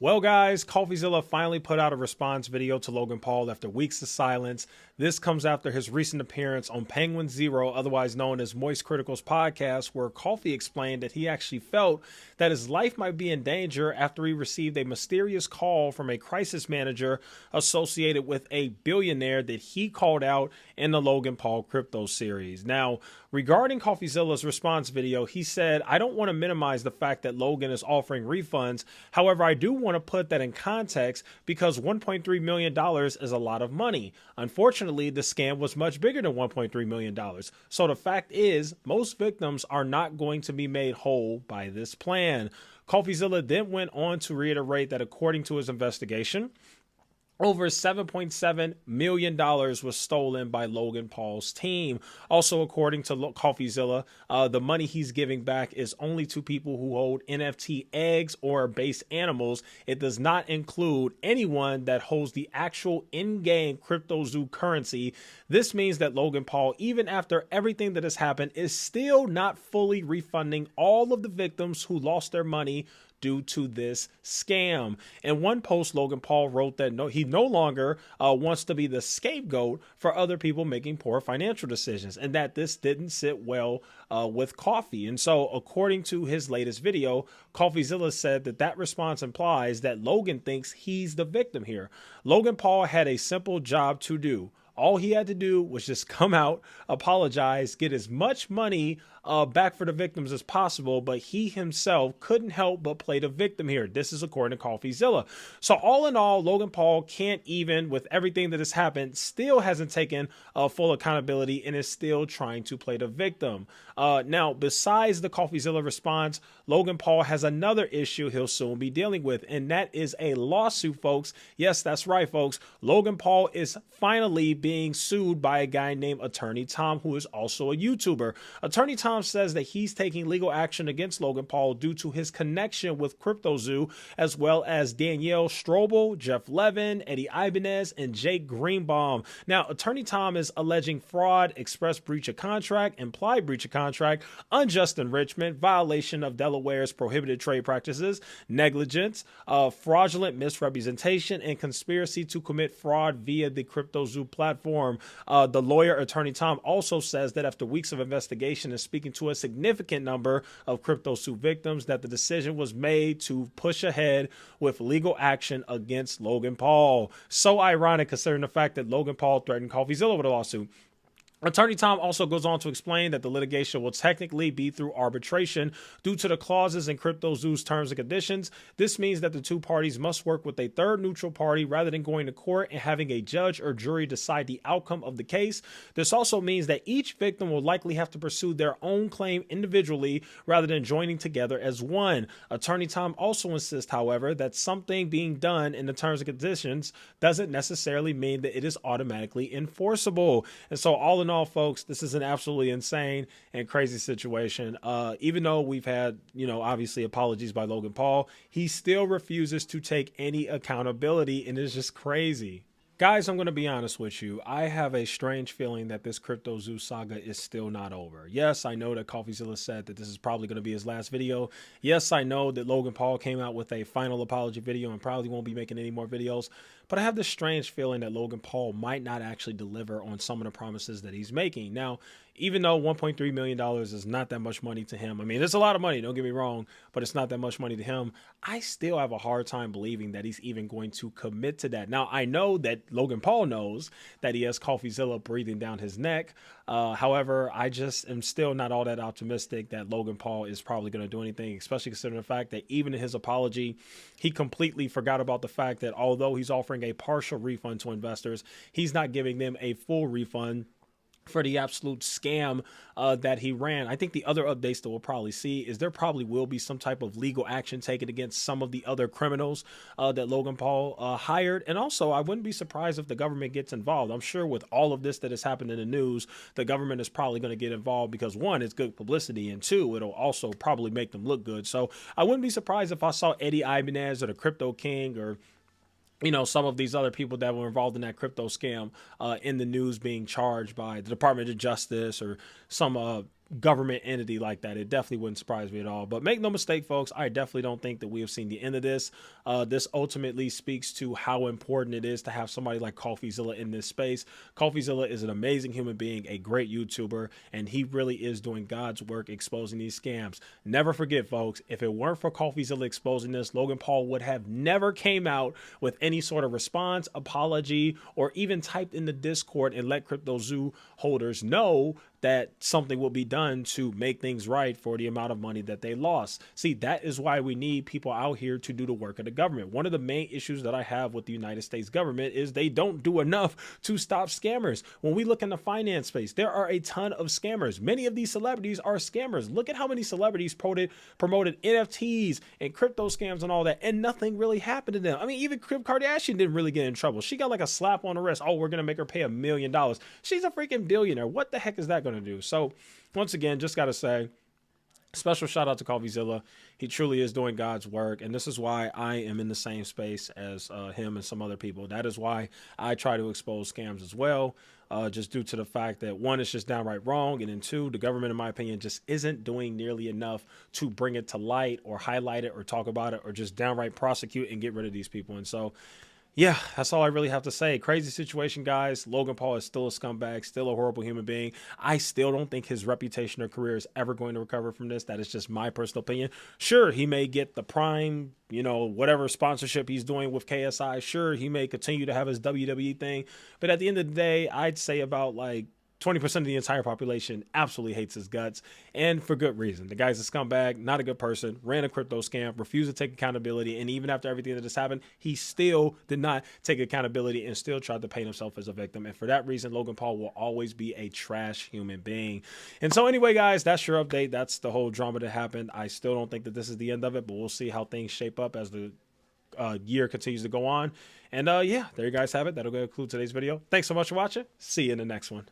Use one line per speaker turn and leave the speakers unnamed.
Well, guys, Coffeezilla finally put out a response video to Logan Paul after weeks of silence. This comes after his recent appearance on Penguin Zero, otherwise known as Moist Critical's podcast, where Coffee explained that he actually felt that his life might be in danger after he received a mysterious call from a crisis manager associated with a billionaire that he called out in the Logan Paul crypto series. Now, regarding Coffeezilla's response video, he said, "I don't want to minimize the fact that Logan is offering refunds. However, I do want to put that in context because $1.3 million is a lot of money. Unfortunately, the scam was much bigger than $1.3 million. So the fact is, most victims are not going to be made whole by this plan." Coffeezilla then went on to reiterate that according to his investigation, over $7.7 million was stolen by Logan Paul's team. Also, according to Coffeezilla, the money he's giving back is only to people who hold NFT eggs or base animals. It does not include anyone that holds the actual in-game CryptoZoo currency. This means that Logan Paul, even after everything that has happened, is still not fully refunding all of the victims who lost their money due to this scam. In one post, Logan Paul wrote that he no longer wants to be the scapegoat for other people making poor financial decisions, and that this didn't sit well with Coffee. And so, according to his latest video, Coffeezilla said that response implies that Logan thinks he's the victim here. Logan Paul had a simple job to do. All he had to do was just come out, apologize, get as much money back for the victims as possible, but he himself couldn't help but play the victim here. This is according to Coffeezilla. So all in all, Logan Paul can't even, with everything that has happened, still hasn't taken full accountability and is still trying to play the victim. Now, besides the Coffeezilla response, Logan Paul has another issue he'll soon be dealing with, and that is a lawsuit, folks. Yes, that's right, folks. Logan Paul is finally being sued by a guy named Attorney Tom, who is also a YouTuber. Attorney Tom says that he's taking legal action against Logan Paul due to his connection with CryptoZoo, as well as Danielle Strobel, Jeff Levin, Eddie Ibanez, and Jake Greenbaum. Now, Attorney Tom is alleging fraud, express breach of contract, implied breach of contract, unjust enrichment, violation of Delaware's prohibited trade practices, negligence, fraudulent misrepresentation, and conspiracy to commit fraud via the CryptoZoo platform. The lawyer, Attorney Tom, also says that after weeks of investigation and speaking to a significant number of CryptoZoo victims, that the decision was made to push ahead with legal action against Logan Paul. So ironic considering the fact that Logan Paul threatened Coffeezilla with a lawsuit. Attorney Tom also goes on to explain that the litigation will technically be through arbitration due to the clauses in CryptoZoo's terms and conditions. This means that the two parties must work with a third neutral party rather than going to court and having a judge or jury decide the outcome of the case. This also means that each victim will likely have to pursue their own claim individually rather than joining together as one. Attorney Tom also insists, however, that something being done in the terms and conditions doesn't necessarily mean that it is automatically enforceable. And so all in all, folks, this is an absolutely insane and crazy situation. Even though we've had, obviously apologies by Logan Paul, he still refuses to take any accountability, and it's just crazy. Guys, I'm going to be honest with you. I have a strange feeling that this CryptoZoo saga is still not over. Yes, I know that Coffeezilla said that this is probably going to be his last video. Yes, I know that Logan Paul came out with a final apology video and probably won't be making any more videos. But I have this strange feeling that Logan Paul might not actually deliver on some of the promises that he's making. Now, even though $1.3 million is not that much money to him, I mean, it's a lot of money, don't get me wrong, but it's not that much money to him. I still have a hard time believing that he's even going to commit to that. Now, I know that Logan Paul knows that he has Coffeezilla breathing down his neck. However, I just am still not all that optimistic that Logan Paul is probably going to do anything, especially considering the fact that even in his apology, he completely forgot about the fact that although he's offering a partial refund to investors, he's not giving them a full refund for the absolute scam that he ran. I think the other updates that we'll probably see is there probably will be some type of legal action taken against some of the other criminals that Logan Paul hired. And also, I wouldn't be surprised if the government gets involved. I'm sure with all of this that has happened in the news, the government is probably going to get involved because one, it's good publicity, and two, it'll also probably make them look good. So I wouldn't be surprised if I saw Eddie Ibanez or the Crypto King or some of these other people that were involved in that crypto scam in the news being charged by the Department of Justice or some government entity like that. It definitely wouldn't surprise me at all. But make no mistake, folks, I definitely don't think that we have seen the end of this. This ultimately speaks to how important it is to have somebody like Coffeezilla in this space. Coffeezilla is an amazing human being, a great YouTuber, and he really is doing God's work exposing these scams. Never forget, folks, if it weren't for Coffeezilla exposing this, Logan Paul would have never came out with any sort of response, apology, or even typed in the Discord and let CryptoZoo holders know that something will be done to make things right for the amount of money that they lost. See, that is why we need people out here to do the work of the government. One of the main issues that I have with the United States government is they don't do enough to stop scammers. When we look in the finance space, there are a ton of scammers. Many of these celebrities are scammers. Look at how many celebrities promoted NFTs and crypto scams and all that, and nothing really happened to them. I mean, even Kim Kardashian didn't really get in trouble. She got like a slap on the wrist. Oh, we're going to make her pay $1 million. She's a freaking billionaire. What the heck is that going to do? So once again, just got to say, special shout out to Coffeezilla. He truly is doing God's work. And this is why I am in the same space as him and some other people. That is why I try to expose scams as well, just due to the fact that, one, it's just downright wrong. And then two, the government, in my opinion, just isn't doing nearly enough to bring it to light or highlight it or talk about it or just downright prosecute and get rid of these people. And so, yeah, that's all I really have to say. Crazy situation, guys. Logan Paul is still a scumbag, still a horrible human being. I still don't think his reputation or career is ever going to recover from this. That is just my personal opinion. Sure, he may get the prime, whatever sponsorship he's doing with KSI. Sure, he may continue to have his WWE thing. But at the end of the day, I'd say about 20% of the entire population absolutely hates his guts, and for good reason. The guy's a scumbag, not a good person, ran a crypto scam, refused to take accountability, and even after everything that has happened, he still did not take accountability and still tried to paint himself as a victim. And for that reason, Logan Paul will always be a trash human being. And so anyway, guys, that's your update. That's the whole drama that happened. I still don't think that this is the end of it, but we'll see how things shape up as the year continues to go on. And yeah, there you guys have it. That'll conclude today's video. Thanks so much for watching. See you in the next one.